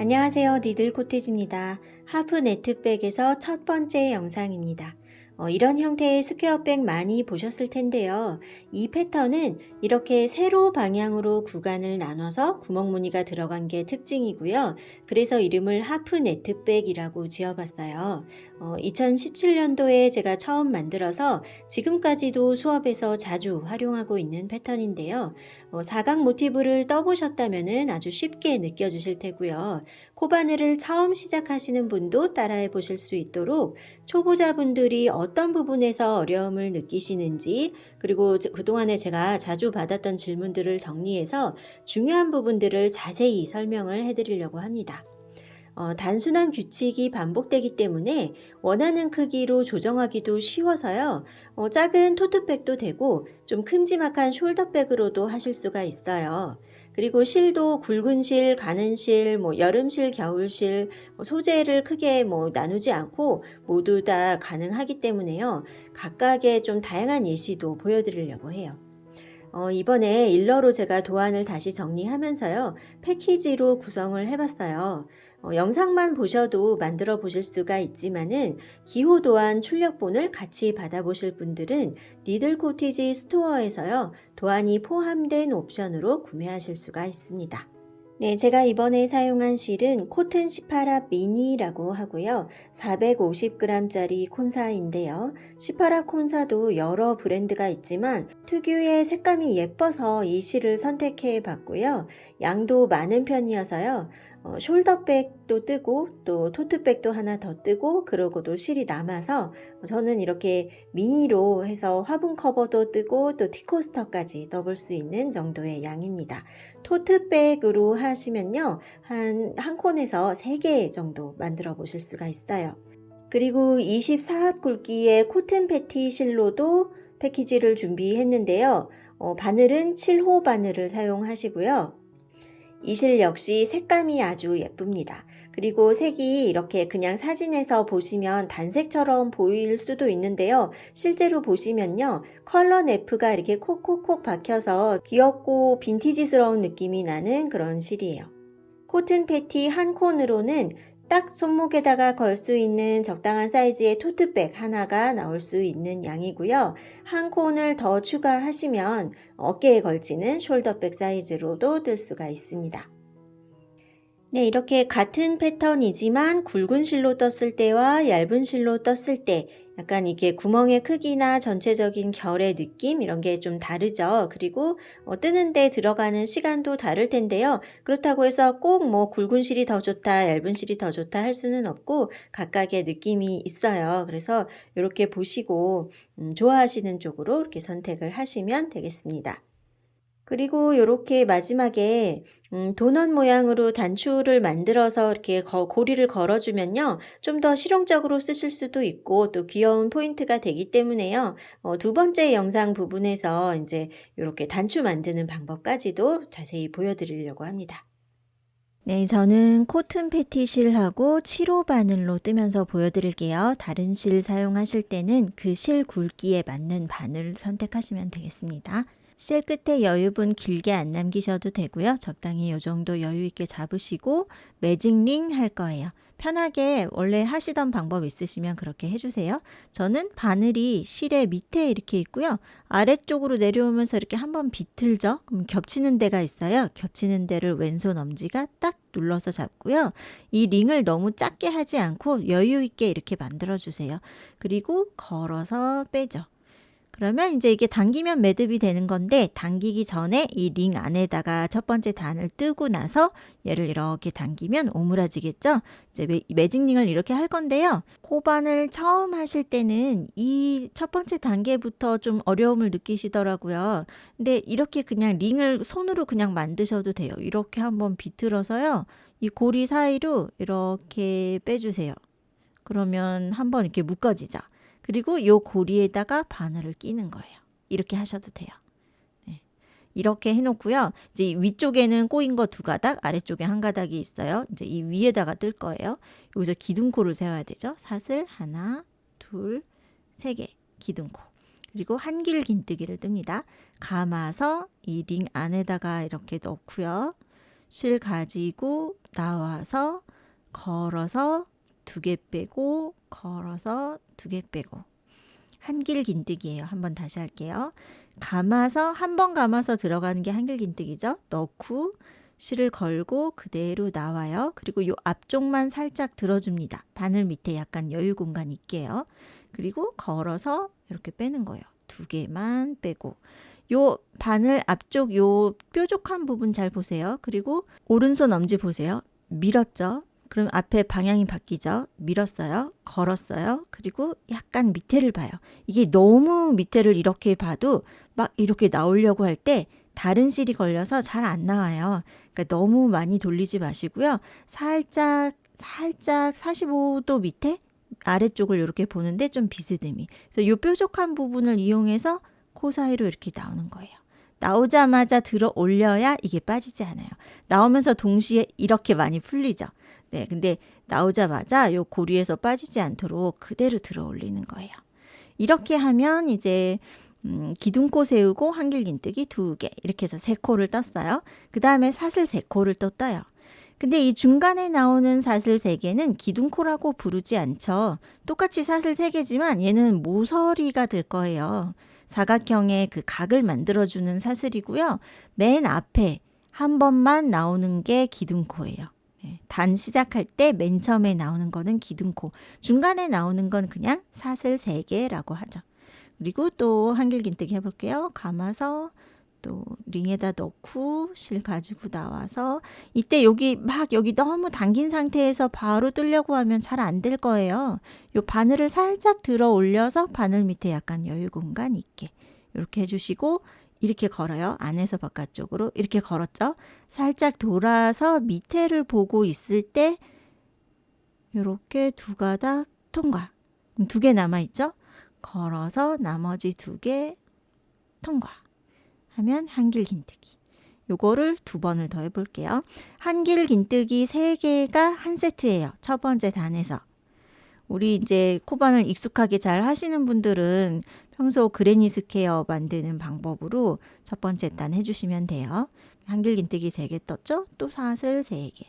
안녕하세요. 니들 코티지입니다. 하프 네트백에서 첫 번째 영상입니다. 이런 형태의 스퀘어백 많이 보셨을 텐데요. 이 패턴은 이렇게 세로 방향으로 구간을 나눠서 구멍 무늬가 들어간 게 특징이고요. 그래서 이름을 하프 네트백이라고 지어봤어요. 2017년도에 제가 처음 만들어서 지금까지도 수업에서 자주 활용하고 있는 패턴인데요. 사각 모티브를 떠보셨다면 아주 쉽게 느껴지실 테고요. 코바늘을 처음 시작하시는 분도 따라해 보실 수 있도록 초보자분들이 어떤 부분에서 어려움을 느끼시는지, 그리고 그동안에 제가 자주 받았던 질문들을 정리해서 중요한 부분들을 자세히 설명을 해드리려고 합니다. 단순한 규칙이 반복되기 때문에 원하는 크기로 조정하기도 쉬워서요. 작은 토트백도 되고 좀 큼지막한 숄더백으로도 하실 수가 있어요. 그리고 실도 굵은 실, 가는 실, 여름실, 겨울실, 소재를 크게 나누지 않고 모두 다 가능하기 때문에요. 각각의 좀 다양한 예시도 보여드리려고 해요. 이번에 일러로 제가 도안을 다시 정리하면서요. 패키지로 구성을 해봤어요. 영상만 보셔도 만들어 보실 수가 있지만은 기호 도안 출력본을 같이 받아보실 분들은 니들 코티지 스토어에서요. 도안이 포함된 옵션으로 구매하실 수가 있습니다. 네, 제가 이번에 사용한 실은 코튼 18합 미니라고 하고요. 450g짜리 콘사인데요. 18합 콘사도 여러 브랜드가 있지만 특유의 색감이 예뻐서 이 실을 선택해 봤고요. 양도 많은 편이어서요. 숄더백도 뜨고 또 토트백도 하나 더 뜨고 그러고도 실이 남아서 저는 이렇게 미니로 해서 화분 커버도 뜨고 또 티코스터까지 넣을 수 있는 정도의 양입니다. 토트백으로 하시면요. 한 콘에서 3개 정도 만들어 보실 수가 있어요. 그리고 24합 굵기의 코튼 패티 실로도 패키지를 준비했는데요. 바늘은 7호 바늘을 사용하시고요. 이 실 역시 색감이 아주 예쁩니다. 그리고 색이 이렇게 그냥 사진에서 보시면 단색처럼 보일 수도 있는데요. 실제로 보시면요. 컬러 네프가 이렇게 콕콕콕 박혀서 귀엽고 빈티지스러운 느낌이 나는 그런 실이에요. 코튼 패티 한 콘으로는 딱 손목에다가 걸 수 있는 적당한 사이즈의 토트백 하나가 나올 수 있는 양이고요. 한 콘을 더 추가하시면 어깨에 걸치는 숄더백 사이즈로도 뜰 수가 있습니다. 네, 이렇게 같은 패턴이지만 굵은 실로 떴을 때와 얇은 실로 떴을 때 약간 이게 구멍의 크기나 전체적인 결의 느낌 이런 게 좀 다르죠. 그리고 뜨는데 들어가는 시간도 다를 텐데요. 그렇다고 해서 꼭 굵은 실이 더 좋다, 얇은 실이 더 좋다 할 수는 없고 각각의 느낌이 있어요. 그래서 이렇게 보시고 좋아하시는 쪽으로 이렇게 선택을 하시면 되겠습니다. 그리고 요렇게 마지막에 도넛 모양으로 단추를 만들어서 이렇게 고리를 걸어 주면요. 좀 더 실용적으로 쓰실 수도 있고 또 귀여운 포인트가 되기 때문에요. 두 번째 영상 부분에서 인제 요렇게 단추 만드는 방법까지도 자세히 보여 드리려고 합니다. 네, 저는 코튼 패티 실하고 7호 바늘로 뜨면서 보여드릴게요. 다른 실 사용하실 때는 그 실 굵기에 맞는 바늘 선택하시면 되겠습니다. 실 끝에 여유분 길게 안 남기셔도 되고요. 적당히 이 정도 여유 있게 잡으시고 매직링 할 거예요. 편하게 원래 하시던 방법 있으시면 그렇게 해주세요. 저는 바늘이 실의 밑에 이렇게 있고요. 아래쪽으로 내려오면서 이렇게 한번 비틀죠. 그럼 겹치는 데가 있어요. 겹치는 데를 왼손 엄지가 딱 눌러서 잡고요. 이 링을 너무 작게 하지 않고 여유 있게 이렇게 만들어 주세요. 그리고 걸어서 빼죠. 그러면 이제 이게 당기면 매듭이 되는 건데 당기기 전에 이 링 안에다가 첫 번째 단을 뜨고 나서 얘를 이렇게 당기면 오므라지겠죠? 이제 매직링을 이렇게 할 건데요. 코바늘 처음 하실 때는 이 첫 번째 단계부터 좀 어려움을 느끼시더라고요. 근데 이렇게 그냥 링을 손으로 그냥 만드셔도 돼요. 이렇게 한번 비틀어서요. 이 고리 사이로 이렇게 빼주세요. 그러면 한번 이렇게 묶어지죠. 그리고 요 고리에다가 바늘을 끼는 거예요. 이렇게 하셔도 돼요. 네. 이렇게 해놓고요. 이제 위쪽에는 꼬인 거 2가닥, 아래쪽에 1가닥이 있어요. 이제 이 위에다가 뜰 거예요. 여기서 기둥코를 세워야 되죠. 사슬 하나, 둘, 3개 기둥코. 그리고 한길 긴뜨기를 뜹니다. 감아서 이 링 안에다가 이렇게 넣고요. 실 가지고 나와서 걸어서 2개 빼고 걸어서 2개 빼고 한길긴뜨기예요. 한번 다시 할게요. 감아서 한 번 감아서 들어가는 게 한길긴뜨기죠. 넣고 실을 걸고 그대로 나와요. 그리고 요 앞쪽만 살짝 들어줍니다. 바늘 밑에 약간 여유 공간 있게요. 그리고 걸어서 이렇게 빼는 거예요. 2개만 빼고 요 바늘 앞쪽 요 뾰족한 부분 잘 보세요. 그리고 오른손 엄지 보세요. 밀었죠. 그럼 앞에 방향이 바뀌죠. 밀었어요. 걸었어요. 그리고 약간 밑에를 봐요. 이게 너무 밑에를 이렇게 봐도 막 이렇게 나오려고 할 때 다른 실이 걸려서 잘 안 나와요. 그러니까 너무 많이 돌리지 마시고요. 살짝 45도 밑에 아래쪽을 이렇게 보는데 좀 비스듬히. 그래서 이 뾰족한 부분을 이용해서 코 사이로 이렇게 나오는 거예요. 나오자마자 들어 올려야 이게 빠지지 않아요. 나오면서 동시에 이렇게 많이 풀리죠. 네, 근데 나오자마자 요 고리에서 빠지지 않도록 그대로 들어 올리는 거예요. 이렇게 하면 이제 기둥코 세우고 한길긴뜨기 2개 이렇게 해서 3코를 떴어요. 그 다음에 사슬 3코를 또 떠요. 근데 이 중간에 나오는 사슬 3개는 기둥코라고 부르지 않죠. 똑같이 사슬 3개지만 얘는 모서리가 될 거예요. 사각형의 그 각을 만들어주는 사슬이고요. 맨 앞에 한 번만 나오는 게 기둥코예요. 단 시작할 때 맨 처음에 나오는 거는 기둥코, 중간에 나오는 건 그냥 사슬 3개라고 하죠. 그리고 또 한길긴뜨기 해볼게요. 감아서 또 링에다 넣고 실 가지고 나와서 이때 여기 너무 당긴 상태에서 바로 뜨려고 하면 잘 안 될 거예요. 요 바늘을 살짝 들어 올려서 바늘 밑에 약간 여유 공간 있게 이렇게 해주시고 이렇게 걸어요. 안에서 바깥쪽으로 이렇게 걸었죠. 살짝 돌아서 밑에를 보고 있을 때 이렇게 2가닥 통과. 2개 남아있죠. 걸어서 나머지 2개 통과 하면 한길긴뜨기. 요거를 2번을 더 해볼게요. 한길긴뜨기 3개가 한 세트예요. 첫 번째 단에서. 우리 이제 코바늘 익숙하게 잘 하시는 분들은 평소 그레니 스퀘어 만드는 방법으로 첫 번째 단 해주시면 돼요. 한길긴뜨기 3개 떴죠? 또 사슬 3개.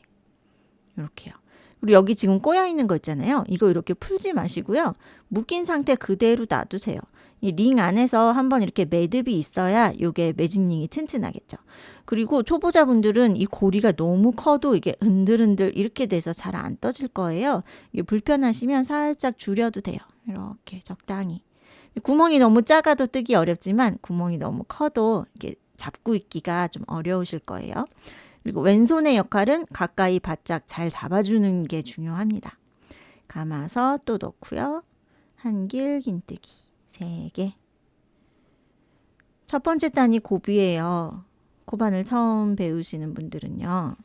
이렇게요. 그리고 여기 지금 꼬여 있는 거 있잖아요. 이거 이렇게 풀지 마시고요. 묶인 상태 그대로 놔두세요. 이 링 안에서 한번 이렇게 매듭이 있어야 이게 매직링이 튼튼하겠죠. 그리고 초보자분들은 이 고리가 너무 커도 이게 흔들흔들 이렇게 돼서 잘 안 떠질 거예요. 이게 불편하시면 살짝 줄여도 돼요. 이렇게 적당히. 구멍이 너무 작아도 뜨기 어렵지만 구멍이 너무 커도 이게 잡고 있기가 좀 어려우실 거예요. 그리고 왼손의 역할은 가까이 바짝 잘 잡아주는 게 중요합니다. 감아서 또 넣고요. 한길긴뜨기 3개. 첫 번째 단이 고비예요. 코바늘 처음 배우시는 분들은요.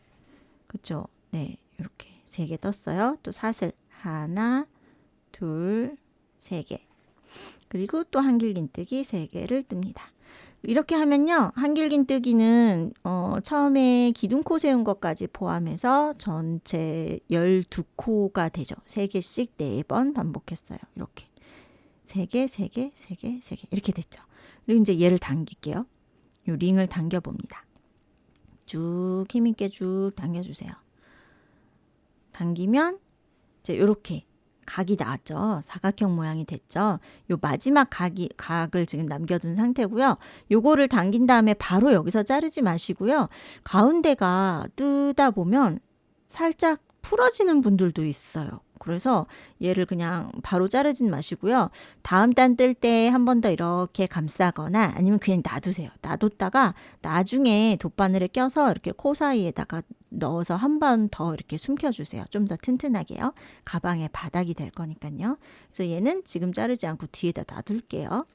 그렇죠? 네, 이렇게 3개 떴어요. 또 사슬 하나, 둘, 3개. 그리고 또 한길긴뜨기 3개를 뜹니다. 이렇게 하면요. 한길긴뜨기는 처음에 기둥코 세운 것까지 포함해서 전체 12코가 되죠. 3개씩 4번 반복했어요. 이렇게 3개, 3개, 3개, 3개 이렇게 됐죠. 그리고 이제 얘를 당길게요. 이 링을 당겨봅니다. 쭉 힘있게 쭉 당겨주세요. 당기면 이제 이렇게 각이 나왔죠. 사각형 모양이 됐죠. 요 마지막 각을 지금 남겨둔 상태고요. 요거를 당긴 다음에 바로 여기서 자르지 마시고요. 가운데가 뜨다 보면 살짝 풀어지는 분들도 있어요. 그래서 얘를 그냥 바로 자르진 마시고요. 다음 단 뜰 때 한 번 더 이렇게 감싸거나 아니면 그냥 놔두세요. 놔뒀다가 나중에 돗바늘에 껴서 이렇게 코 사이에다가 넣어서 한 번 더 이렇게 숨겨주세요. 좀 더 튼튼하게요. 가방의 바닥이 될 거니까요. 그래서 얘는 지금 자르지 않고 뒤에다 놔둘게요.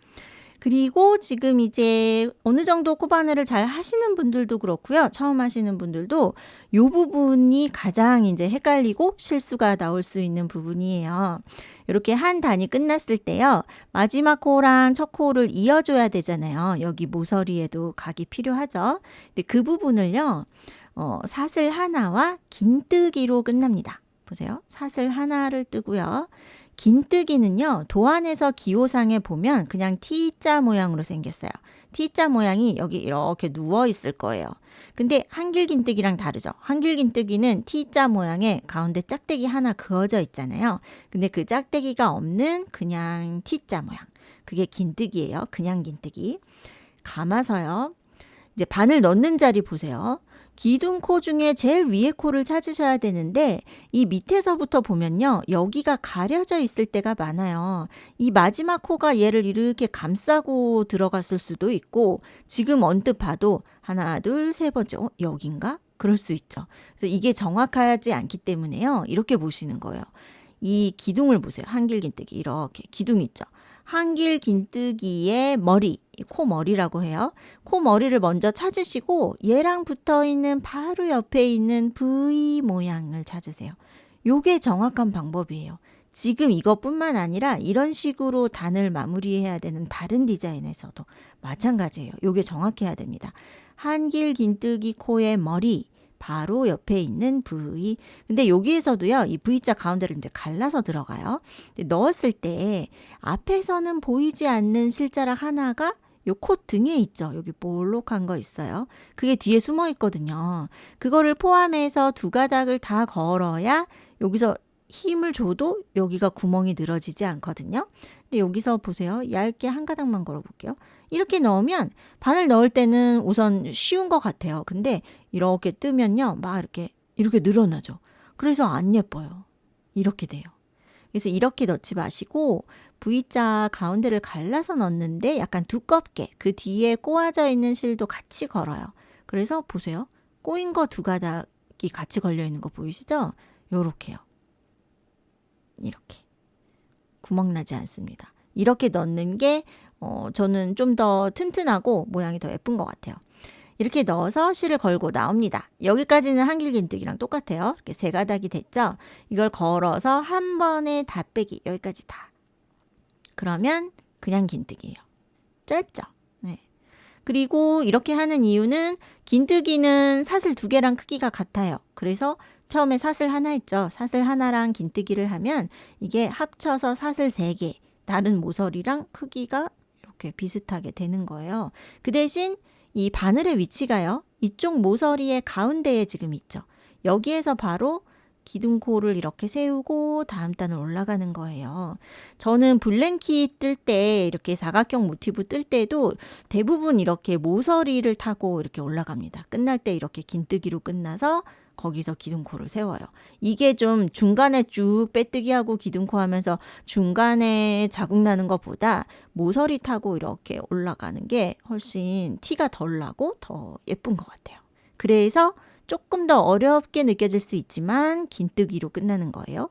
그리고 지금 이제 어느 정도 코바늘을 잘 하시는 분들도 그렇고요. 처음 하시는 분들도 이 부분이 가장 이제 헷갈리고 실수가 나올 수 있는 부분이에요. 이렇게 한 단이 끝났을 때요. 마지막 코랑 첫 코를 이어줘야 되잖아요. 여기 모서리에도 각이 필요하죠. 근데 그 부분을요. 사슬 하나와 긴뜨기로 끝납니다. 보세요. 사슬 하나를 뜨고요. 긴뜨기는요. 도안에서 기호상에 보면 그냥 T자 모양으로 생겼어요. T자 모양이 여기 이렇게 누워 있을 거예요. 근데 한길긴뜨기랑 다르죠. 한길긴뜨기는 T자 모양의 가운데 짝대기 하나 그어져 있잖아요. 근데 그 짝대기가 없는 그냥 T자 모양. 그게 긴뜨기예요. 그냥 긴뜨기. 감아서요. 이제 바늘 넣는 자리 보세요. 기둥코 중에 제일 위에 코를 찾으셔야 되는데 이 밑에서부터 보면요. 여기가 가려져 있을 때가 많아요. 이 마지막 코가 얘를 이렇게 감싸고 들어갔을 수도 있고 지금 언뜻 봐도 하나, 둘, 세 번째 여긴가? 그럴 수 있죠. 그래서 이게 정확하지 않기 때문에요. 이렇게 보시는 거예요. 이 기둥을 보세요. 한길긴뜨기 이렇게 기둥 있죠. 한길긴뜨기의 머리, 코머리라고 해요. 코머리를 먼저 찾으시고 얘랑 붙어있는 바로 옆에 있는 V 모양을 찾으세요. 요게 정확한 방법이에요. 지금 이것뿐만 아니라 이런 식으로 단을 마무리해야 되는 다른 디자인에서도 마찬가지예요. 요게 정확해야 됩니다. 한길긴뜨기 코의 머리, 바로 옆에 있는 V. 근데 여기에서도요, 이 V자 가운데를 이제 갈라서 들어가요. 넣었을 때 앞에서는 보이지 않는 실자락 하나가 요 코 등에 있죠. 여기 볼록한 거 있어요. 그게 뒤에 숨어 있거든요. 그거를 포함해서 두 가닥을 다 걸어야 여기서 힘을 줘도 여기가 구멍이 늘어지지 않거든요. 근데 여기서 보세요. 얇게 한 가닥만 걸어볼게요. 이렇게 넣으면 바늘 넣을 때는 우선 쉬운 것 같아요. 근데 이렇게 뜨면요. 막 이렇게 늘어나죠. 그래서 안 예뻐요. 이렇게 돼요. 그래서 이렇게 넣지 마시고 V자 가운데를 갈라서 넣는데 약간 두껍게 그 뒤에 꼬아져 있는 실도 같이 걸어요. 그래서 보세요. 꼬인 거 두 가닥이 같이 걸려 있는 거 보이시죠? 요렇게요. 이렇게. 구멍 나지 않습니다. 이렇게 넣는 게 저는 좀 더 튼튼하고 모양이 더 예쁜 것 같아요. 이렇게 넣어서 실을 걸고 나옵니다. 여기까지는 한길긴뜨기랑 똑같아요. 이렇게 세 가닥이 됐죠? 이걸 걸어서 한 번에 다 빼기. 여기까지 다. 그러면 그냥 긴뜨기예요. 짧죠? 네. 그리고 이렇게 하는 이유는 긴뜨기는 사슬 두 개랑 크기가 같아요. 그래서 처음에 사슬 하나 있죠. 사슬 하나랑 긴뜨기를 하면 이게 합쳐서 사슬 세 개, 다른 모서리랑 크기가 이렇게 비슷하게 되는 거예요. 그 대신 이 바늘의 위치가요. 이쪽 모서리의 가운데에 지금 있죠. 여기에서 바로 기둥코를 이렇게 세우고 다음 단을 올라가는 거예요. 저는 블랭킷 뜰 때 이렇게 사각형 모티브 뜰 때도 대부분 이렇게 모서리를 타고 이렇게 올라갑니다. 끝날 때 이렇게 긴뜨기로 끝나서 거기서 기둥코를 세워요. 이게 좀 중간에 쭉 빼뜨기하고 기둥코 하면서 중간에 자국 나는 것보다 모서리 타고 이렇게 올라가는 게 훨씬 티가 덜 나고 더 예쁜 것 같아요. 그래서 조금 더 어렵게 느껴질 수 있지만 긴뜨기로 끝나는 거예요.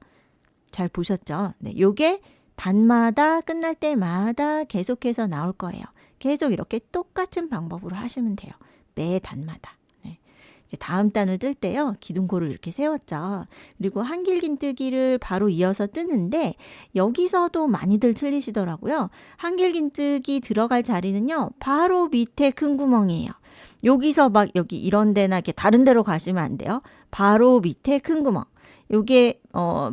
잘 보셨죠? 네, 요게 단마다 끝날 때마다 계속해서 나올 거예요. 계속 이렇게 똑같은 방법으로 하시면 돼요. 매 단마다. 네. 이제 다음 단을 뜰 때요. 기둥코를 이렇게 세웠죠. 그리고 한길긴뜨기를 바로 이어서 뜨는데 여기서도 많이들 틀리시더라고요. 한길긴뜨기 들어갈 자리는요. 바로 밑에 큰 구멍이에요. 여기서 막 여기 이런 데나 이렇게 다른 데로 가시면 안 돼요. 바로 밑에 큰 구멍. 요게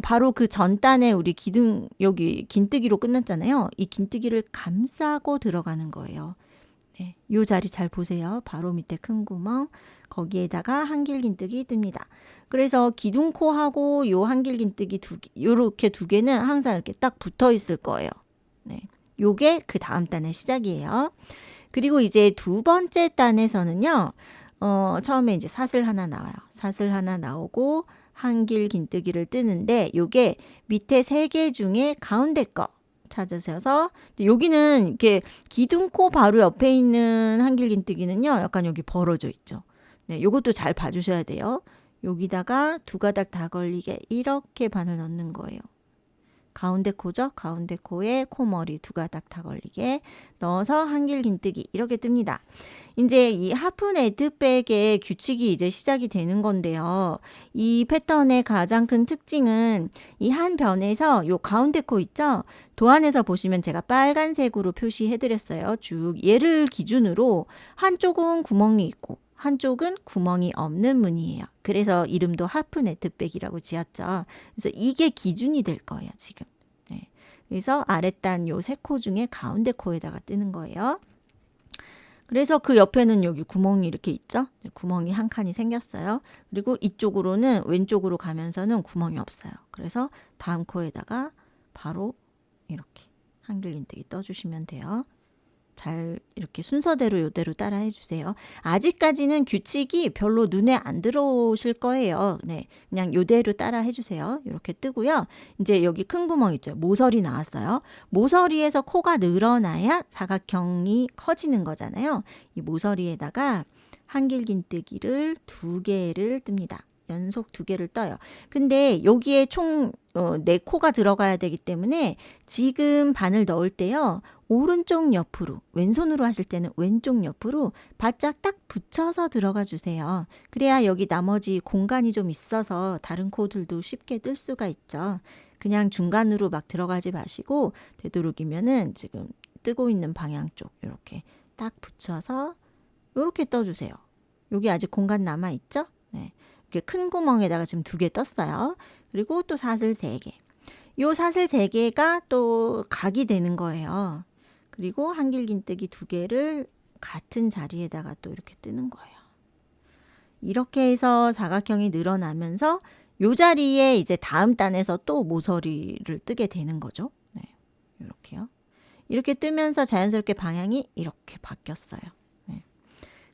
바로 그 전단에 우리 기둥 여기 긴뜨기로 끝났잖아요. 이 긴뜨기를 감싸고 들어가는 거예요. 네, 요 자리 잘 보세요. 바로 밑에 큰 구멍. 거기에다가 한길긴뜨기 뜹니다. 그래서 기둥코하고 요 한길긴뜨기 요렇게 두 개는 항상 이렇게 딱 붙어 있을 거예요. 네. 요게 그 다음 단의 시작이에요. 그리고 이제 두 번째 단에서는요. 처음에 이제 사슬 하나 나와요. 사슬 하나 나오고 한길긴뜨기를 뜨는데 요게 밑에 세 개 중에 가운데 거 찾으셔서 여기는 이렇게 기둥코 바로 옆에 있는 한길긴뜨기는요. 약간 여기 벌어져 있죠. 네, 요것도 잘 봐주셔야 돼요. 여기다가 두 가닥 다 걸리게 이렇게 바늘 넣는 거예요. 가운데 코죠. 가운데 코에 코머리 두 가닥 다 걸리게 넣어서 한길긴뜨기 이렇게 뜹니다. 이제 이 하프 네트백의 규칙이 이제 시작이 되는 건데요. 이 패턴의 가장 큰 특징은 이 한 변에서 요 가운데 코 있죠. 도안에서 보시면 제가 빨간색으로 표시해 드렸어요. 쭉 얘를 기준으로 한쪽은 구멍이 있고 한쪽은 구멍이 없는 무늬예요. 그래서 이름도 하프 네트백이라고 지었죠. 그래서 이게 기준이 될 거예요, 지금. 네. 그래서 아랫단 요 세 코 중에 가운데 코에다가 뜨는 거예요. 그래서 그 옆에는 여기 구멍이 이렇게 있죠. 구멍이 한 칸이 생겼어요. 그리고 이쪽으로는 왼쪽으로 가면서는 구멍이 없어요. 그래서 다음 코에다가 바로 이렇게 한길긴뜨기 떠주시면 돼요. 잘 이렇게 순서대로 요대로 따라 해주세요. 아직까지는 규칙이 별로 눈에 안 들어오실 거예요. 네, 그냥 요대로 따라 해주세요. 이렇게 뜨고요. 이제 여기 큰 구멍 있죠. 모서리 나왔어요. 모서리에서 코가 늘어나야 사각형이 커지는 거잖아요. 이 모서리에다가 한길긴뜨기를 2개를 뜹니다. 연속 2개를 떠요. 근데 여기에 총 4코가 들어가야 되기 때문에 지금 바늘 넣을 때요. 오른쪽 옆으로, 왼손으로 하실 때는 왼쪽 옆으로 바짝 딱 붙여서 들어가 주세요. 그래야 여기 나머지 공간이 좀 있어서 다른 코들도 쉽게 뜰 수가 있죠. 그냥 중간으로 막 들어가지 마시고 되도록이면은 지금 뜨고 있는 방향 쪽 이렇게 딱 붙여서 이렇게 떠주세요. 여기 아직 공간 남아 있죠? 네. 이렇게 큰 구멍에다가 지금 2개 떴어요. 그리고 또 사슬 3개. 요 사슬 3개가 또 각이 되는 거예요. 그리고 한길긴뜨기 2개를 같은 자리에다가 또 이렇게 뜨는 거예요. 이렇게 해서 사각형이 늘어나면서 요 자리에 이제 다음 단에서 또 모서리를 뜨게 되는 거죠. 네. 이렇게요. 이렇게 뜨면서 자연스럽게 방향이 이렇게 바뀌었어요. 네.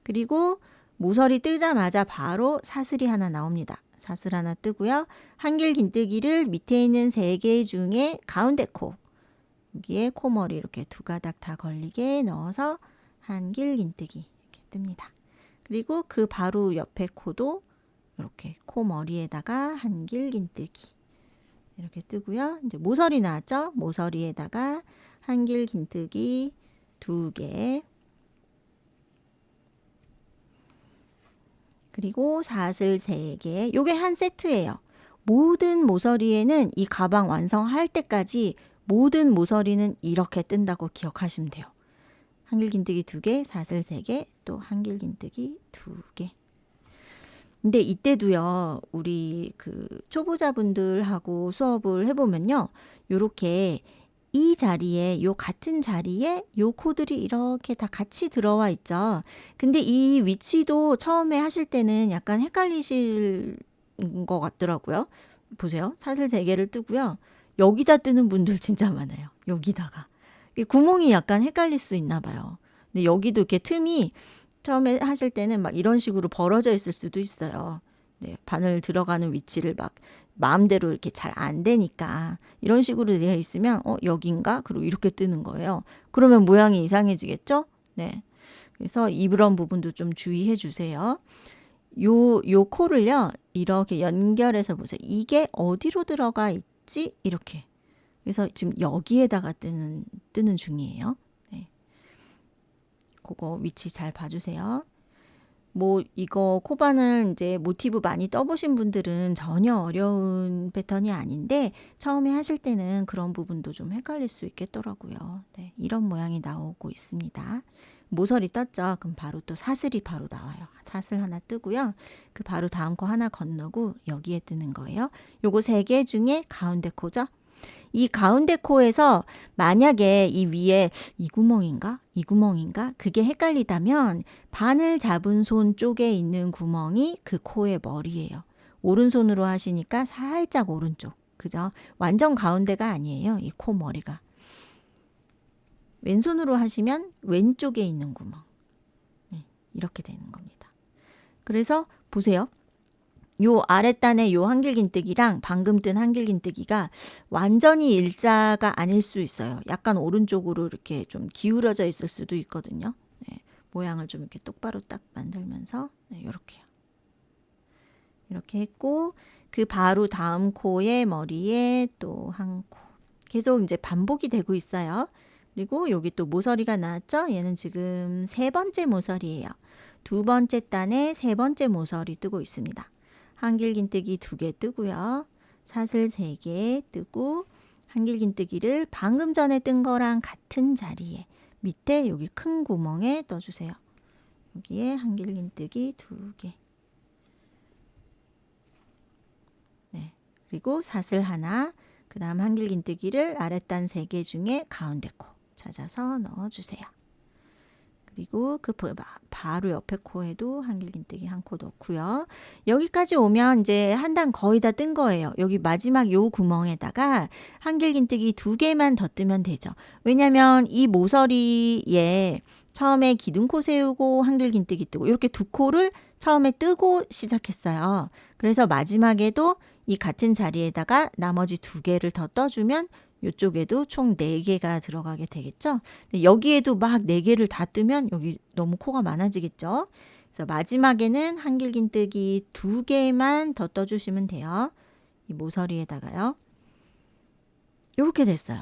그리고 모서리 뜨자마자 바로 사슬이 하나 나옵니다. 사슬 하나 뜨고요. 한길긴뜨기를 밑에 있는 3개 중에 가운데 코, 여기에 코머리 이렇게 2가닥 다 걸리게 넣어서 한길긴뜨기 이렇게 뜹니다. 그리고 그 바로 옆에 코도 이렇게 코머리에다가 한길긴뜨기 이렇게 뜨고요. 이제 모서리 나왔죠? 모서리에다가 한길긴뜨기 2개, 그리고 사슬 3개. 요게 한 세트예요. 모든 모서리에는 이 가방 완성할 때까지 모든 모서리는 이렇게 뜬다고 기억하시면 돼요. 한길긴뜨기 2개, 사슬 3개, 또 한길긴뜨기 2개. 근데 이때도요, 우리 그 초보자분들하고 수업을 해보면요, 요렇게 이 자리에, 요 같은 자리에 요 코들이 이렇게 다 같이 들어와 있죠. 근데 이 위치도 처음에 하실 때는 약간 헷갈리실 것 같더라고요. 보세요. 사슬 3개를 뜨고요. 여기다 뜨는 분들 진짜 많아요. 여기다가. 이 구멍이 약간 헷갈릴 수 있나 봐요. 근데 여기도 이렇게 틈이 처음에 하실 때는 막 이런 식으로 벌어져 있을 수도 있어요. 네, 바늘 들어가는 위치를 막 마음대로 이렇게 잘 안 되니까 이런 식으로 되어 있으면 여긴가? 그리고 이렇게 뜨는 거예요. 그러면 모양이 이상해지겠죠? 네. 그래서 이런 부분도 좀 주의해 주세요. 요 코를요. 이렇게 연결해서 보세요. 이게 어디로 들어가 있지? 이렇게. 그래서 지금 여기에다가 뜨는 중이에요. 네. 그거 위치 잘 봐주세요. 뭐 이거 코바늘 이제 모티브 많이 떠보신 분들은 전혀 어려운 패턴이 아닌데 처음에 하실 때는 그런 부분도 좀 헷갈릴 수 있겠더라고요. 네, 이런 모양이 나오고 있습니다. 모서리 떴죠? 그럼 바로 또 사슬이 바로 나와요. 사슬 하나 뜨고요. 그 바로 다음 코 하나 건너고 여기에 뜨는 거예요. 요거 3개 중에 가운데 코죠? 이 가운데 코에서 만약에 이 위에 이 구멍인가? 이 구멍인가? 그게 헷갈리다면 바늘 잡은 손 쪽에 있는 구멍이 그 코의 머리예요. 오른손으로 하시니까 살짝 오른쪽. 그죠? 완전 가운데가 아니에요. 이 코 머리가. 왼손으로 하시면 왼쪽에 있는 구멍. 이렇게 되는 겁니다. 그래서 보세요. 요 아랫단의 요 한길긴뜨기랑 방금 뜬 한길긴뜨기가 완전히 일자가 아닐 수 있어요. 약간 오른쪽으로 이렇게 좀 기울어져 있을 수도 있거든요. 네, 모양을 좀 이렇게 똑바로 딱 만들면서 이렇게요. 이렇게 했고 그 바로 다음 코의 머리에 또 한 코. 계속 이제 반복이 되고 있어요. 그리고 여기 또 모서리가 나왔죠? 얘는 지금 3번째 모서리예요. 2번째 단에 3번째 모서리 뜨고 있습니다. 한길긴뜨기 2개 뜨고요. 사슬 3개 뜨고 한길긴뜨기를 방금 전에 뜬 거랑 같은 자리에 밑에 여기 큰 구멍에 떠주세요. 여기에 한길긴뜨기 2개. 네. 그리고 사슬 하나, 그 다음 한길긴뜨기를 아랫단 3개 중에 가운데 코 찾아서 넣어주세요. 그리고 그 바로 옆에 코에도 한길긴뜨기 한 코 넣고요. 여기까지 오면 이제 한 단 거의 다 뜬 거예요. 여기 마지막 요 구멍에다가 한길긴뜨기 2개만 더 뜨면 되죠. 왜냐면 이 모서리에 처음에 기둥코 세우고 한길긴뜨기 뜨고 이렇게 2코를 처음에 뜨고 시작했어요. 그래서 마지막에도 이 같은 자리에다가 나머지 2개를 더 떠주면 이쪽에도 총 4개가 들어가게 되겠죠. 근데 여기에도 막 4개를 다 뜨면 여기 너무 코가 많아지겠죠. 그래서 마지막에는 한길긴뜨기 2개만 더 떠주시면 돼요. 이 모서리에다가요. 이렇게 됐어요.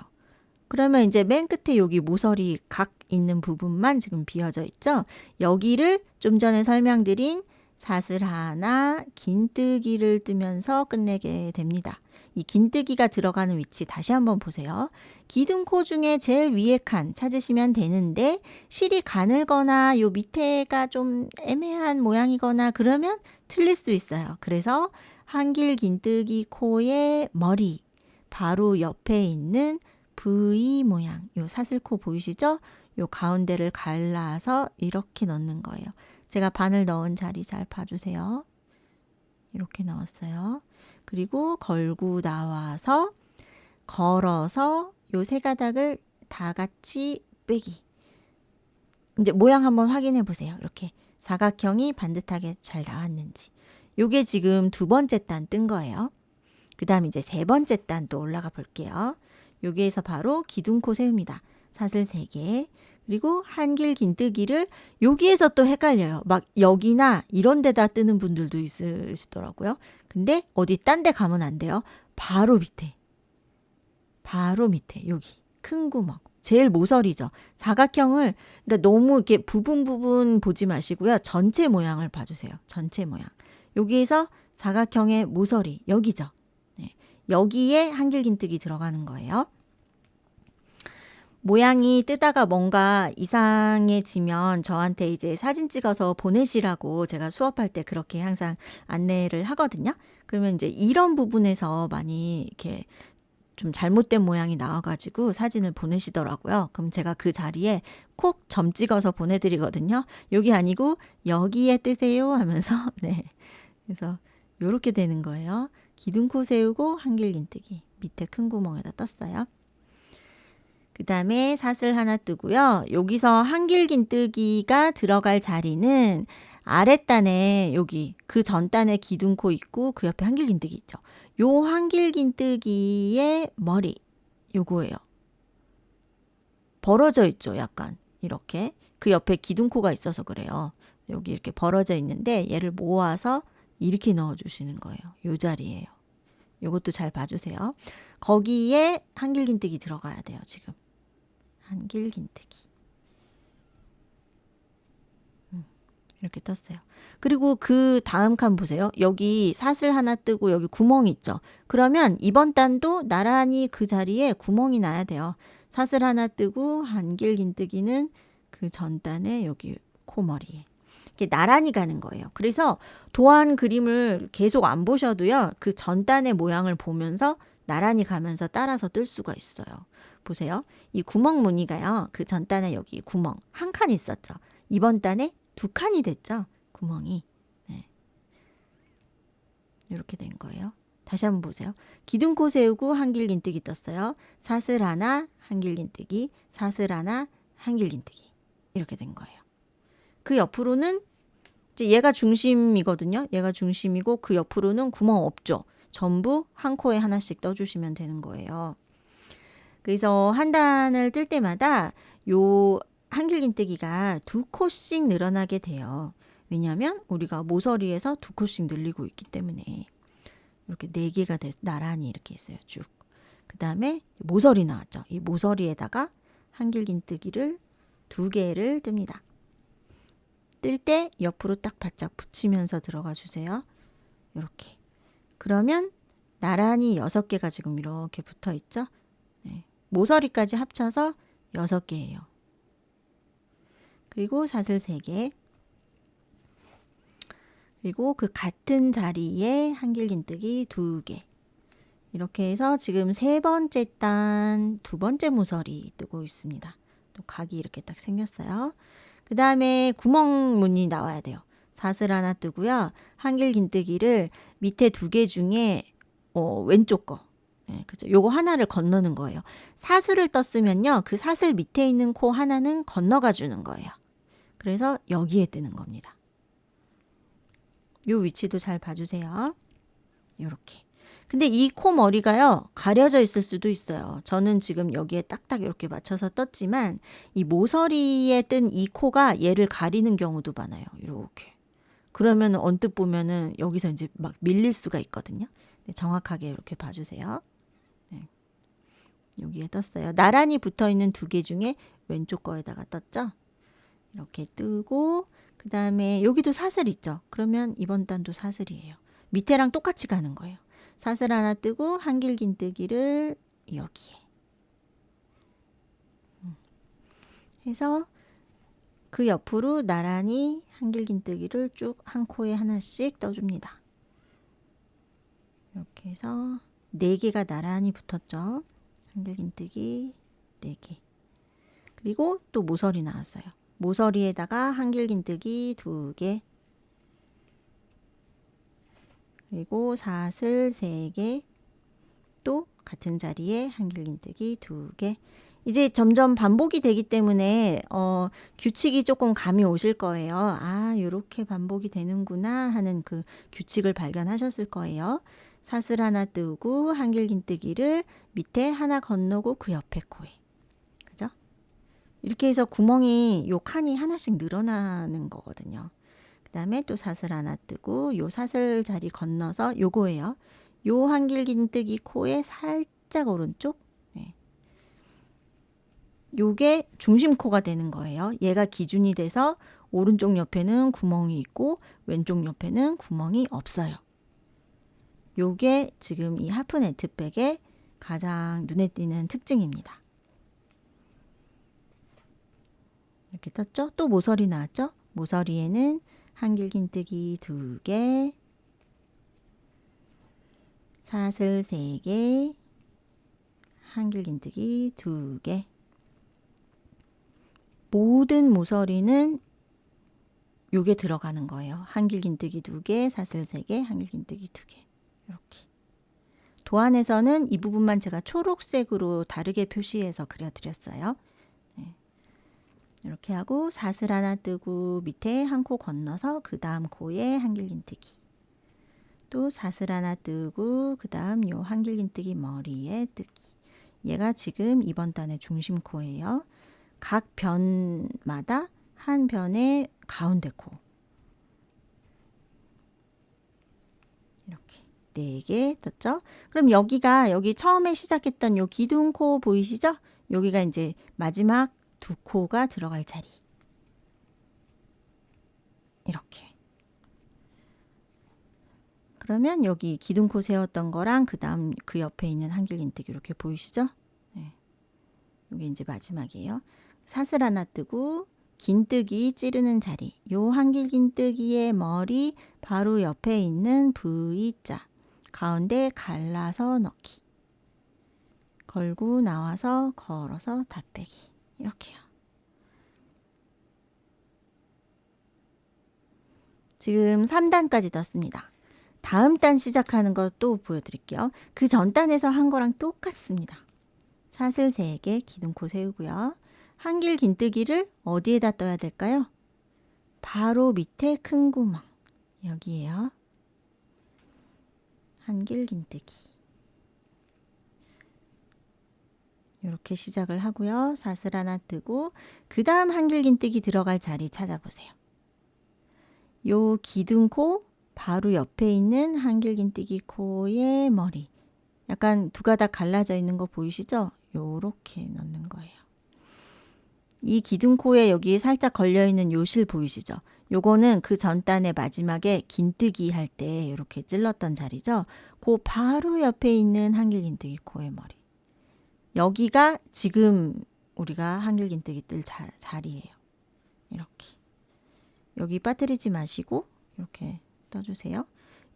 그러면 이제 맨 끝에 여기 모서리 각 있는 부분만 지금 비어져 있죠. 여기를 좀 전에 설명드린 사슬 하나, 긴뜨기를 뜨면서 끝내게 됩니다. 이 긴뜨기가 들어가는 위치 다시 한번 보세요. 기둥코 중에 제일 위에 칸 찾으시면 되는데 실이 가늘거나 요 밑에가 좀 애매한 모양이거나 그러면 틀릴 수 있어요. 그래서 한길긴뜨기 코의 머리 바로 옆에 있는 V 모양 요 사슬코 보이시죠? 요 가운데를 갈라서 이렇게 넣는 거예요. 제가 바늘 넣은 자리 잘 봐주세요. 이렇게 넣었어요. 그리고 걸고 나와서 걸어서 요 세 가닥을 다 같이 빼기. 이제 모양 한번 확인해 보세요. 이렇게 사각형이 반듯하게 잘 나왔는지. 요게 지금 2번째 단 뜬 거예요. 그 다음 이제 3번째 단 또 올라가 볼게요. 여기에서 바로 기둥코 세웁니다. 사슬 3개. 그리고 한길긴뜨기를 여기에서 또 헷갈려요. 막 여기나 이런 데다 뜨는 분들도 있으시더라고요. 근데 어디 딴 데 가면 안 돼요. 바로 밑에. 바로 밑에 여기 큰 구멍. 제일 모서리죠. 사각형을 그러니까 너무 이렇게 부분 보지 마시고요. 전체 모양을 봐주세요. 전체 모양. 여기에서 사각형의 모서리 여기죠. 네. 여기에 한길긴뜨기 들어가는 거예요. 모양이 뜨다가 뭔가 이상해지면 저한테 이제 사진 찍어서 보내시라고 제가 수업할 때 그렇게 항상 안내를 하거든요. 그러면 이제 이런 부분에서 많이 이렇게 좀 잘못된 모양이 나와가지고 사진을 보내시더라고요. 그럼 제가 그 자리에 콕 점 찍어서 보내드리거든요. 여기 아니고 여기에 뜨세요 하면서 네. 그래서 이렇게 되는 거예요. 기둥코 세우고 한길긴뜨기 밑에 큰 구멍에다 떴어요. 그 다음에 사슬 하나 뜨고요. 여기서 한길긴뜨기가 들어갈 자리는 아랫단에 여기 그 전단에 기둥코 있고 그 옆에 한길긴뜨기 있죠. 요 한길긴뜨기의 머리 요거예요. 벌어져 있죠. 약간 이렇게. 그 옆에 기둥코가 있어서 그래요. 여기 이렇게 벌어져 있는데 얘를 모아서 이렇게 넣어주시는 거예요. 요 자리예요. 요것도 잘 봐주세요. 거기에 한길긴뜨기 들어가야 돼요. 지금. 한길긴뜨기. 이렇게 떴어요. 그리고 그 다음 칸 보세요. 여기 사슬 하나 뜨고 여기 구멍이 있죠. 그러면 이번 단도 나란히 그 자리에 구멍이 나야 돼요. 사슬 하나 뜨고 한길긴뜨기는 그 전단에 여기 코머리에. 이렇게 나란히 가는 거예요. 그래서 도안 그림을 계속 안 보셔도요. 그 전단의 모양을 보면서 나란히 가면서 따라서 뜰 수가 있어요. 보세요. 이 구멍 무늬가요. 그 전단에 여기 구멍 한 칸 있었죠. 이번 단에 2칸이 됐죠. 구멍이. 네. 이렇게 된 거예요. 다시 한번 보세요. 기둥코 세우고 한길긴뜨기 떴어요. 사슬 하나 한길긴뜨기 사슬 하나 한길긴뜨기 이렇게 된 거예요. 그 옆으로는 이제 얘가 중심이거든요. 얘가 중심이고 그 옆으로는 구멍 없죠. 전부 한 코에 하나씩 떠주시면 되는 거예요. 그래서 한 단을 뜰 때마다 요 한길긴뜨기가 2코씩 늘어나게 돼요. 왜냐하면 우리가 모서리에서 2코씩 늘리고 있기 때문에 이렇게 4개가 나란히 이렇게 있어요. 쭉. 그 다음에 모서리 나왔죠. 이 모서리에다가 한길긴뜨기를 2개를 뜹니다. 뜰 때 옆으로 딱 바짝 붙이면서 들어가 주세요. 이렇게. 그러면 나란히 6개가 지금 이렇게 붙어 있죠. 네. 모서리까지 합쳐서 6개예요. 그리고 사슬 3개. 그리고 그 같은 자리에 한길긴뜨기 2개. 이렇게 해서 지금 3번째 단 2번째 모서리 뜨고 있습니다. 또 각이 이렇게 딱 생겼어요. 그 다음에 구멍무늬 나와야 돼요. 사슬 하나 뜨고요. 한길긴뜨기를 밑에 2개 중에 왼쪽 거. 네, 그죠? 요거 하나를 건너는 거예요. 사슬을 떴으면요. 그 사슬 밑에 있는 코 하나는 건너가 주는 거예요. 그래서 여기에 뜨는 겁니다. 요 위치도 잘 봐주세요. 요렇게. 근데 이 코 머리가요. 가려져 있을 수도 있어요. 저는 지금 여기에 딱딱 이렇게 맞춰서 떴지만 이 모서리에 뜬 이 코가 얘를 가리는 경우도 많아요. 이렇게. 그러면 언뜻 보면은 여기서 이제 막 밀릴 수가 있거든요. 네, 정확하게 이렇게 봐주세요. 네. 여기에 떴어요. 나란히 붙어 있는 2개 중에 왼쪽 거에다가 떴죠. 이렇게 뜨고 그 다음에 여기도 사슬 있죠. 그러면 이번 단도 사슬이에요. 밑에랑 똑같이 가는 거예요. 사슬 하나 뜨고 한길긴뜨기를 여기에 해서 그 옆으로 나란히 한길긴뜨기를 쭉 한 코에 하나씩 떠줍니다. 이렇게 해서 4개가 나란히 붙었죠. 한길긴뜨기 4개. 그리고 또 모서리 나왔어요. 모서리에다가 한길긴뜨기 2개. 그리고 사슬 3개. 또 같은 자리에 한길긴뜨기 2개. 이제 점점 반복이 되기 때문에 규칙이 조금 감이 오실 거예요. 아, 이렇게 반복이 되는구나 하는 그 규칙을 발견하셨을 거예요. 사슬 하나 뜨고 한길긴뜨기를 밑에 하나 건너고 그 옆에 코에. 그죠? 이렇게 해서 구멍이 요 칸이 하나씩 늘어나는 거거든요. 그 다음에 또 사슬 하나 뜨고 요 사슬 자리 건너서 요거예요. 요 한길긴뜨기 코에 살짝 오른쪽. 네. 요게 중심코가 되는 거예요. 얘가 기준이 돼서 오른쪽 옆에는 구멍이 있고 왼쪽 옆에는 구멍이 없어요. 요게 지금 이 하프 네트백의 가장 눈에 띄는 특징입니다. 이렇게 떴죠? 또 모서리 나왔죠? 모서리에는 한길긴뜨기 2개, 사슬 3개, 한길긴뜨기 2개. 모든 모서리는 요게 들어가는 거예요. 한길긴뜨기 2개, 사슬 3개, 한길긴뜨기 2개. 이렇게. 도안에서는 이 부분만 제가 초록색으로 다르게 표시해서 그려드렸어요. 네. 이렇게 하고 사슬 하나 뜨고 밑에 한 코 건너서 그 다음 코에 한길긴뜨기. 또 사슬 하나 뜨고 그 다음 요 한길긴뜨기 머리에 뜨기. 얘가 지금 이번 단의 중심코예요. 각 변마다 한 변의 가운데 코. 이렇게 4개 떴죠? 그럼 여기 처음에 시작했던 요 기둥코 보이시죠? 여기가 이제 마지막 2코가 들어갈 자리. 이렇게. 그러면 여기 기둥코 세웠던 거랑 그 다음 그 옆에 있는 한길긴뜨기 이렇게 보이시죠? 네. 이게 이제 마지막이에요. 사슬 하나 뜨고 긴뜨기 찌르는 자리. 요 한길긴뜨기의 머리 바로 옆에 있는 V자. 가운데 갈라서 넣기. 걸고 나와서 걸어서 다 빼기. 이렇게요. 지금 3단까지 떴습니다. 다음 단 시작하는 거 또 보여드릴게요. 그 전 단에서 한 거랑 똑같습니다. 사슬 3개 기둥코 세우고요. 한길긴뜨기를 어디에다 떠야 될까요? 바로 밑에 큰 구멍. 여기에요. 한길긴뜨기. 이렇게 시작을 하고요. 사슬 하나 뜨고 그 다음 한길긴뜨기 들어갈 자리 찾아보세요. 요 기둥코 바로 옆에 있는 한길긴뜨기 코의 머리. 약간 2가닥 갈라져 있는 거 보이시죠? 요렇게 넣는 거예요. 이 기둥코에 여기 살짝 걸려있는 요 실 보이시죠? 요거는 그 전단의 마지막에 긴뜨기 할 때 이렇게 찔렀던 자리죠? 그 바로 옆에 있는 한길긴뜨기 코의 머리. 여기가 지금 우리가 한길긴뜨기 뜰 자리예요. 이렇게. 여기 빠뜨리지 마시고 이렇게 떠주세요.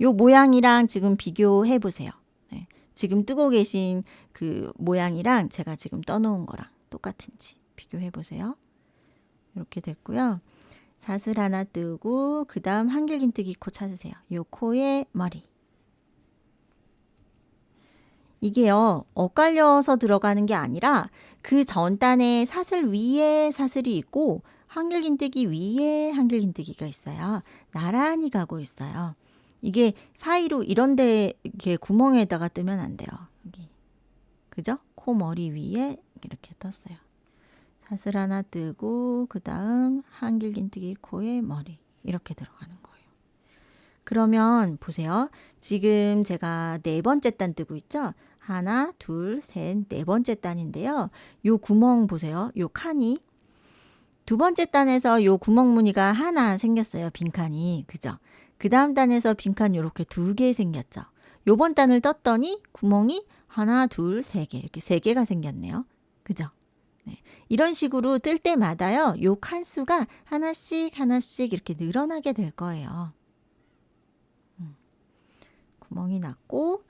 요 모양이랑 지금 비교해 보세요. 네. 지금 뜨고 계신 그 모양이랑 제가 지금 떠놓은 거랑 똑같은지 비교해 보세요. 이렇게 됐고요. 사슬 하나 뜨고 그 다음 한길긴뜨기 코 찾으세요. 요 코의 머리. 이게요, 엇갈려서 들어가는 게 아니라 그 전단에 사슬 위에 사슬이 있고 한길긴뜨기 위에 한길긴뜨기가 있어요. 나란히 가고 있어요. 이게 사이로 이런데 이렇게 구멍에다가 뜨면 안 돼요. 여기. 그죠? 코 머리 위에 이렇게 떴어요. 사슬 하나 뜨고 그 다음 한길긴뜨기 코의 머리. 이렇게 들어가는 거예요. 그러면 보세요. 지금 제가 네 번째 단 뜨고 있죠? 하나, 둘, 셋, 네 번째 단인데요. 요 구멍 보세요. 요 칸이 두 번째 단에서 요 구멍 무늬가 하나 생겼어요. 빈칸이. 그죠? 그 다음 단에서 빈칸 요렇게 두 개 생겼죠. 요번 단을 떴더니 구멍이 하나, 둘, 세 개. 이렇게 세 개가 생겼네요. 그죠? 네. 이런 식으로 뜰 때마다요. 요 칸수가 하나씩 하나씩 이렇게 늘어나게 될 거예요. 구멍이 났고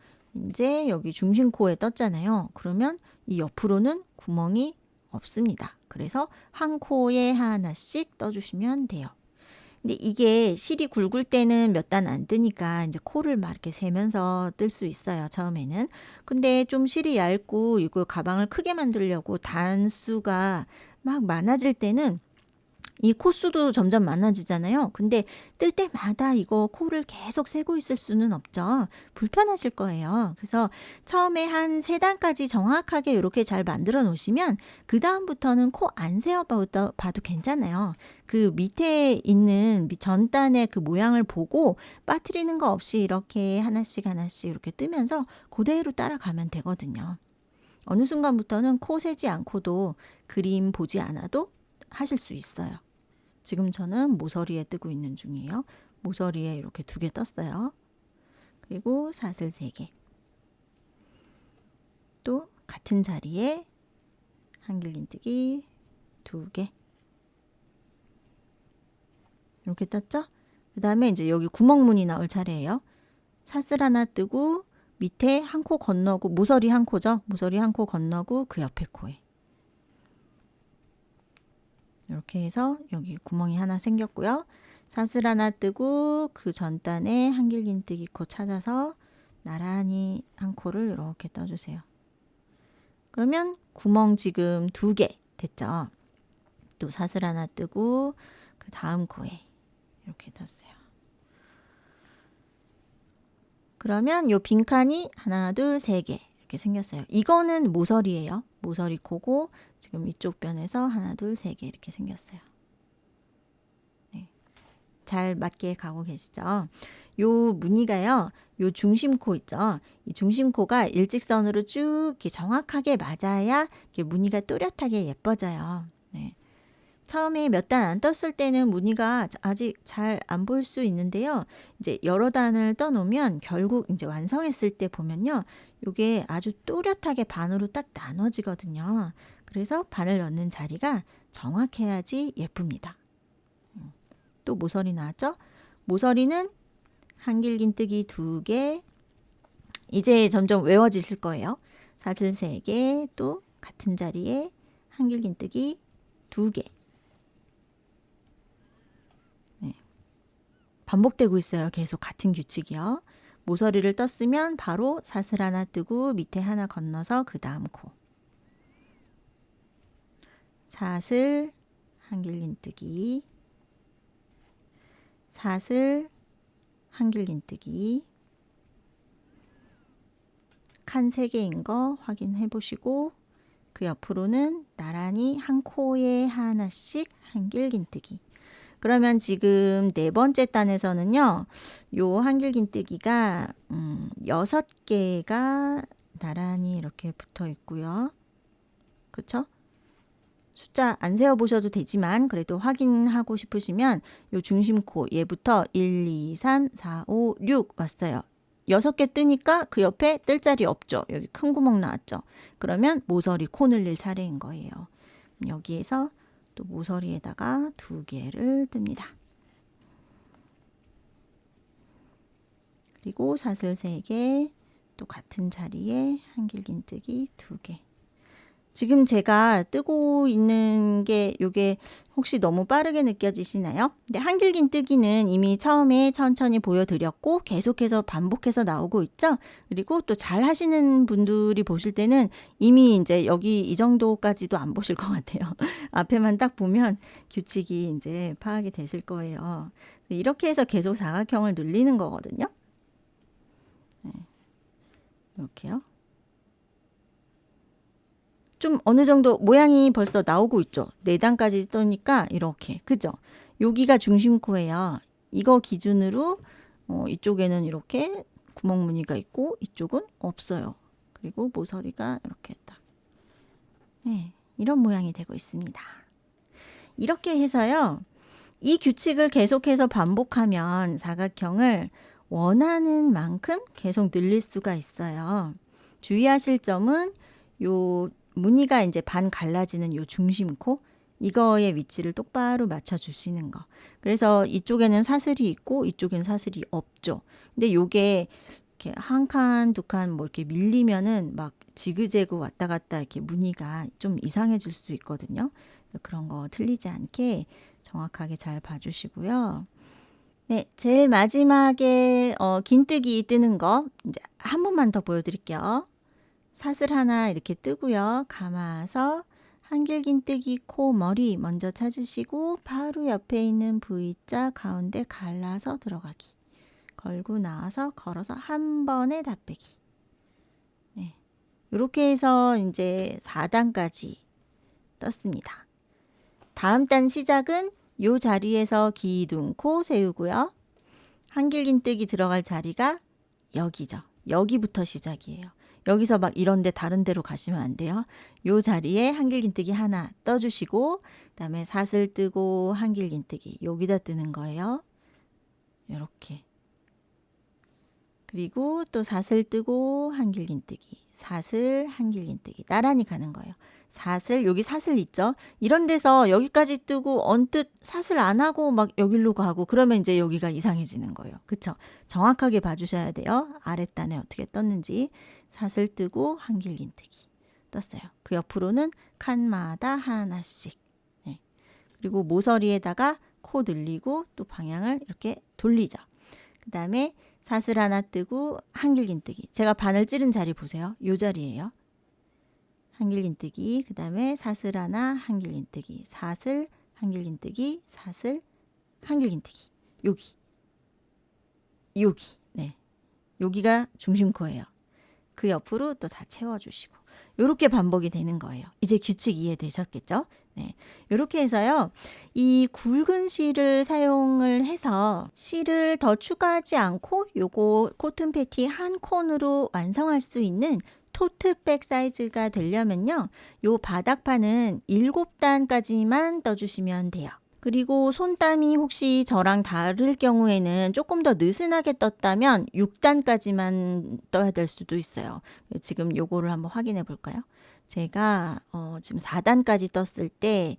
이제 여기 중심코에 떴잖아요. 그러면 이 옆으로는 구멍이 없습니다. 그래서 한 코에 하나씩 떠주시면 돼요. 근데 이게 실이 굵을 때는 몇 단 안 뜨니까 이제 코를 막 이렇게 세면서 뜰 수 있어요. 처음에는. 근데 좀 실이 얇고 이거 가방을 크게 만들려고 단수가 막 많아질 때는 이 코수도 점점 많아지잖아요. 근데 뜰 때마다 이거 코를 계속 세고 있을 수는 없죠. 불편하실 거예요. 그래서 처음에 한 3단까지 정확하게 이렇게 잘 만들어 놓으시면 그 다음부터는 코 안 세어봐도 괜찮아요. 그 밑에 있는 전단의 그 모양을 보고 빠뜨리는 거 없이 이렇게 하나씩 하나씩 이렇게 뜨면서 그대로 따라가면 되거든요. 어느 순간부터는 코 세지 않고도 그림 보지 않아도 하실 수 있어요. 지금 저는 모서리에 뜨고 있는 중이에요. 모서리에 이렇게 2개 떴어요. 그리고 사슬 3개. 또 같은 자리에 한길긴뜨기 2개. 이렇게 떴죠? 그 다음에 이제 여기 구멍무늬 나올 차례예요. 사슬 하나 뜨고 밑에 한 코 건너고 모서리 한 코죠. 모서리 한 코 건너고 그 옆에 코에. 이렇게 해서 여기 구멍이 하나 생겼고요. 사슬 하나 뜨고 그 전단에 한길긴뜨기 코 찾아서 나란히 한 코를 이렇게 떠주세요. 그러면 구멍 지금 2개 됐죠. 또 사슬 하나 뜨고 그 다음 코에 이렇게 떴어요. 그러면 요 빈칸이 하나, 둘, 3개 이렇게 생겼어요. 이거는 모서리예요. 모서리 코고 지금 이쪽 변에서 하나, 둘, 3개 이렇게 생겼어요. 네. 잘 맞게 가고 계시죠? 요 무늬가요. 요 중심코 있죠? 이 중심코가 일직선으로 쭉 이렇게 정확하게 맞아야 이렇게 무늬가 또렷하게 예뻐져요. 네. 처음에 몇 단 안 떴을 때는 무늬가 아직 잘 안 보일 수 있는데요. 이제 여러 단을 떠놓으면 결국 이제 완성했을 때 보면요. 요게 아주 또렷하게 반으로 딱 나눠지거든요. 그래서 반을 넣는 자리가 정확해야지 예쁩니다. 또 모서리 나왔죠? 모서리는 한길긴뜨기 2개. 이제 점점 외워지실 거예요. 사슬 3개, 또 같은 자리에 한길긴뜨기 2개. 반복되고 있어요. 계속 같은 규칙이요. 모서리를 떴으면 바로 사슬 하나 뜨고 밑에 하나 건너서 그 다음 코. 사슬, 한길긴뜨기, 사슬, 한길긴뜨기. 칸 3개인 거 확인해 보시고 그 옆으로는 나란히 한 코에 하나씩 한길긴뜨기. 그러면 지금 4번째 단에서는요. 요 한길긴뜨기가 6개가 나란히 이렇게 붙어 있고요. 그쵸? 숫자 안 세어 보셔도 되지만 그래도 확인하고 싶으시면 요 중심코 얘부터 1, 2, 3, 4, 5, 6 왔어요. 6개 뜨니까 그 옆에 뜰 자리 없죠. 여기 큰 구멍 나왔죠. 그러면 모서리 코 늘릴 차례인 거예요. 여기에서 또 모서리에다가 2개를 뜹니다. 그리고 사슬 3개, 또 같은 자리에 한길긴뜨기 2개. 지금 제가 뜨고 있는 게 요게 혹시 너무 빠르게 느껴지시나요? 근데 한길긴 뜨기는 이미 처음에 천천히 보여드렸고 계속해서 반복해서 나오고 있죠? 그리고 또 잘 하시는 분들이 보실 때는 이미 이제 여기 이 정도까지도 안 보실 것 같아요. 앞에만 딱 보면 규칙이 이제 파악이 되실 거예요. 이렇게 해서 계속 사각형을 늘리는 거거든요. 네. 이렇게요. 좀 어느 정도 모양이 벌써 나오고 있죠. 4단까지 뜨니까 이렇게. 그죠? 여기가 중심코예요. 이거 기준으로 이쪽에는 이렇게 구멍 무늬가 있고 이쪽은 없어요. 그리고 모서리가 이렇게 딱. 네, 이런 모양이 되고 있습니다. 이렇게 해서요. 이 규칙을 계속해서 반복하면 사각형을 원하는 만큼 계속 늘릴 수가 있어요. 주의하실 점은 요 무늬가 이제 반 갈라지는 요 중심코 이거의 위치를 똑바로 맞춰 주시는 거. 그래서 이쪽에는 사슬이 있고 이쪽에는 사슬이 없죠. 근데 요게 이렇게 한 칸, 두 칸 뭐 이렇게 밀리면은 막 지그재그 왔다 갔다 이렇게 무늬가 좀 이상해질 수 있거든요. 그런 거 틀리지 않게 정확하게 잘 봐주시고요. 네, 제일 마지막에 긴뜨기 뜨는 거 이제 한 번만 더 보여드릴게요. 사슬 하나 이렇게 뜨고요. 감아서 한길긴뜨기 코 머리 먼저 찾으시고 바로 옆에 있는 V자 가운데 갈라서 들어가기. 걸고 나와서 걸어서 한 번에 다 빼기. 네, 이렇게 해서 이제 4단까지 떴습니다. 다음 단 시작은 요 자리에서 기둥코 세우고요. 한길긴뜨기 들어갈 자리가 여기죠. 여기부터 시작이에요. 여기서 막 이런데 다른 데로 가시면 안 돼요. 요 자리에 한길긴뜨기 하나 떠주시고 그다음에 사슬 뜨고 한길긴뜨기 여기다 뜨는 거예요. 이렇게. 그리고 또 사슬 뜨고 한길긴뜨기 사슬 한길긴뜨기 나란히 가는 거예요. 사슬 여기 사슬 있죠. 이런 데서 여기까지 뜨고 언뜻 사슬 안 하고 막 여기로 가고 그러면 이제 여기가 이상해지는 거예요. 그쵸? 정확하게 봐주셔야 돼요. 아랫단에 어떻게 떴는지. 사슬 뜨고 한길긴뜨기 떴어요. 그 옆으로는 칸마다 하나씩. 네. 그리고 모서리에다가 코 늘리고 또 방향을 이렇게 돌리죠. 그 다음에 사슬 하나 뜨고 한길긴뜨기. 제가 바늘 찌른 자리 보세요. 요 자리예요. 한길긴뜨기. 그 다음에 사슬 하나 한길긴뜨기. 사슬 한길긴뜨기. 사슬 한길긴뜨기. 여기. 네. 여기가 중심코예요. 그 옆으로 또 다 채워주시고 이렇게 반복이 되는 거예요. 이제 규칙 이해되셨겠죠? 네, 이렇게 해서요. 이 굵은 실을 사용을 해서 실을 더 추가하지 않고 요거 코튼 패티 한 콘으로 완성할 수 있는 토트백 사이즈가 되려면요. 요 바닥판은 7단까지만 떠주시면 돼요. 그리고 손땀이 혹시 저랑 다를 경우에는 조금 더 느슨하게 떴다면 6단까지만 떠야 될 수도 있어요. 지금 요거를 한번 확인해 볼까요? 제가 지금 4단까지 떴을 때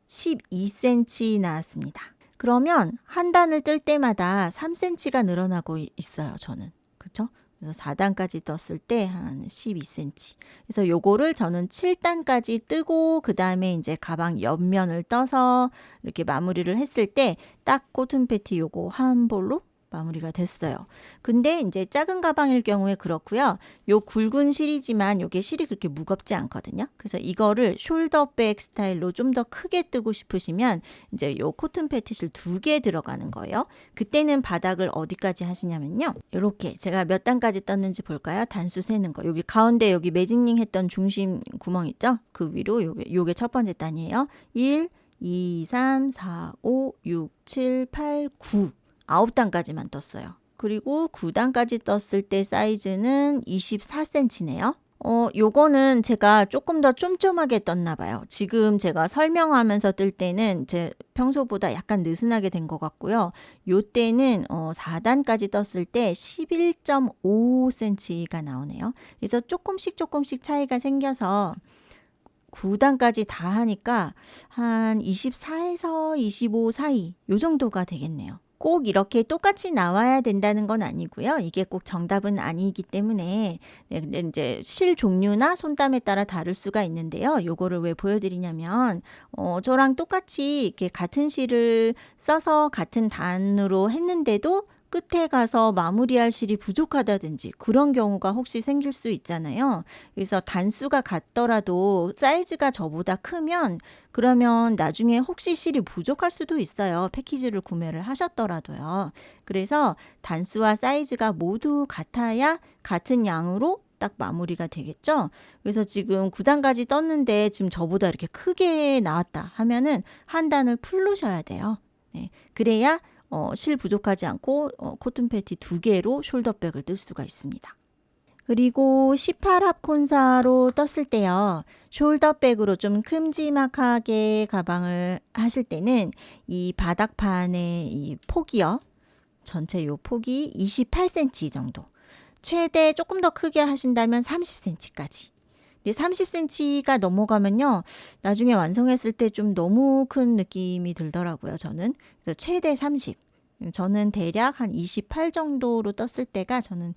12cm 나왔습니다. 그러면 한 단을 뜰 때마다 3cm가 늘어나고 있어요. 저는. 그렇죠? 그래서 4단까지 떴을 때 한 12cm. 그래서 요거를 저는 7단까지 뜨고 그 다음에 이제 가방 옆면을 떠서 이렇게 마무리를 했을 때 딱 코튼 패티 요거 한 볼로 마무리가 됐어요. 근데 이제 작은 가방일 경우에 그렇고요. 요 굵은 실이지만 요게 실이 그렇게 무겁지 않거든요. 그래서 이거를 숄더백 스타일로 좀 더 크게 뜨고 싶으시면 이제 요 코튼 패티실 2개 들어가는 거예요. 그때는 바닥을 어디까지 하시냐면요. 요렇게 제가 몇 단까지 떴는지 볼까요? 단수 세는 거. 여기 가운데 여기 매직링 했던 중심 구멍 있죠? 그 위로 요게 첫 번째 단이에요. 1, 2, 3, 4, 5, 6, 7, 8, 9. 9단까지만 떴어요. 그리고 9단까지 떴을 때 사이즈는 24cm네요. 요거는 제가 조금 더 쫌쫌하게 떴나 봐요. 지금 제가 설명하면서 뜰 때는 제 평소보다 약간 느슨하게 된 것 같고요. 요 때는 4단까지 떴을 때 11.5cm가 나오네요. 그래서 조금씩 차이가 생겨서 9단까지 다 하니까 한 24에서 25 사이 요 정도가 되겠네요. 꼭 이렇게 똑같이 나와야 된다는 건 아니고요. 이게 꼭 정답은 아니기 때문에 네, 근데 이제 실 종류나 손땀에 따라 다를 수가 있는데요. 요거를 왜 보여드리냐면 저랑 똑같이 이렇게 같은 실을 써서 같은 단으로 했는데도 끝에 가서 마무리할 실이 부족하다든지 그런 경우가 혹시 생길 수 있잖아요. 그래서 단수가 같더라도 사이즈가 저보다 크면 그러면 나중에 혹시 실이 부족할 수도 있어요. 패키지를 구매를 하셨더라도요. 그래서 단수와 사이즈가 모두 같아야 같은 양으로 딱 마무리가 되겠죠. 그래서 지금 9단까지 떴는데 지금 저보다 이렇게 크게 나왔다 하면은 한 단을 풀르셔야 돼요. 네, 그래야 실 부족하지 않고 코튼 패티 2개로 숄더백을 뜰 수가 있습니다. 그리고 18합 콘사로 떴을 때요. 숄더백으로 좀 큼지막하게 가방을 하실 때는 이 바닥판의 이 폭이요. 전체 요 폭이 28cm 정도. 최대 조금 더 크게 하신다면 30cm까지. 30cm가 넘어가면요. 나중에 완성했을 때 좀 너무 큰 느낌이 들더라고요. 저는. 그래서 최대 30. 저는 대략 한 28 정도로 떴을 때가 저는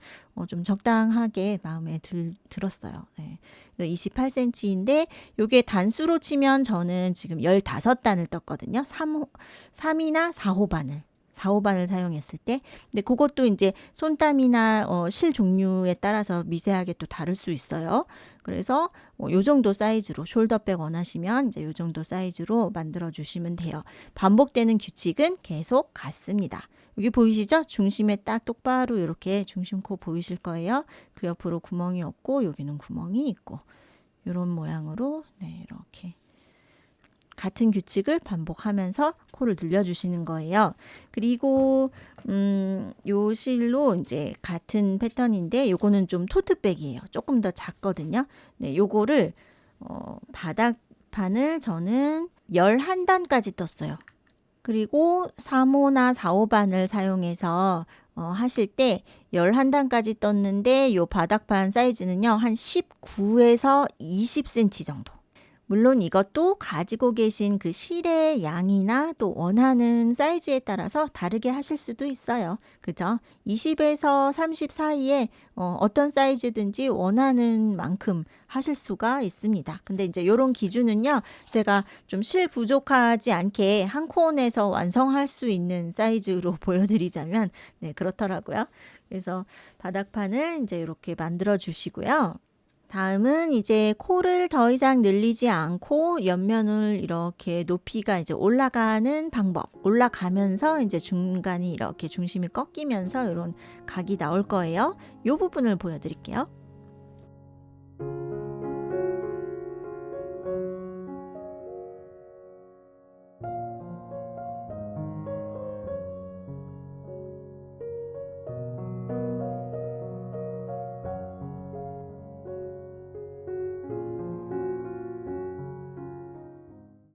좀 적당하게 마음에 들었어요. 네. 28cm인데 요게 단수로 치면 저는 지금 15단을 떴거든요. 3이나 4호반을. 4호반을 사용했을 때. 근데 그것도 이제 손땀이나 실 종류에 따라서 미세하게 또 다를 수 있어요. 그래서 요 정도 사이즈로 숄더백 원하시면 이제 요 정도 사이즈로 만들어 주시면 돼요. 반복되는 규칙은 계속 같습니다. 여기 보이시죠? 중심에 딱 똑바로 이렇게 중심코 보이실 거예요. 그 옆으로 구멍이 없고 여기는 구멍이 있고 이런 모양으로 네, 이렇게 같은 규칙을 반복하면서 코를 늘려주시는 거예요. 그리고 요 실로 이제 같은 패턴인데 요거는 좀 토트백이에요. 조금 더 작거든요. 네, 요거를 바닥판을 저는 11단까지 떴어요. 그리고 3호나 4호반을 사용해서 하실 때 11단까지 떴는데 요 바닥판 사이즈는요. 한 19에서 20cm 정도. 물론 이것도 가지고 계신 그 실의 양이나 또 원하는 사이즈에 따라서 다르게 하실 수도 있어요. 그죠? 20에서 30 사이에 어떤 사이즈든지 원하는 만큼 하실 수가 있습니다. 근데 이제 이런 기준은요. 제가 좀 실 부족하지 않게 한 콘에서 완성할 수 있는 사이즈로 보여드리자면 네, 그렇더라고요. 그래서 바닥판을 이제 이렇게 만들어 주시고요. 다음은 이제 코를 더 이상 늘리지 않고 옆면을 이렇게 높이가 이제 올라가는 방법. 올라가면서 이제 중간이 이렇게 중심이 꺾이면서 이런 각이 나올 거예요. 이 부분을 보여드릴게요.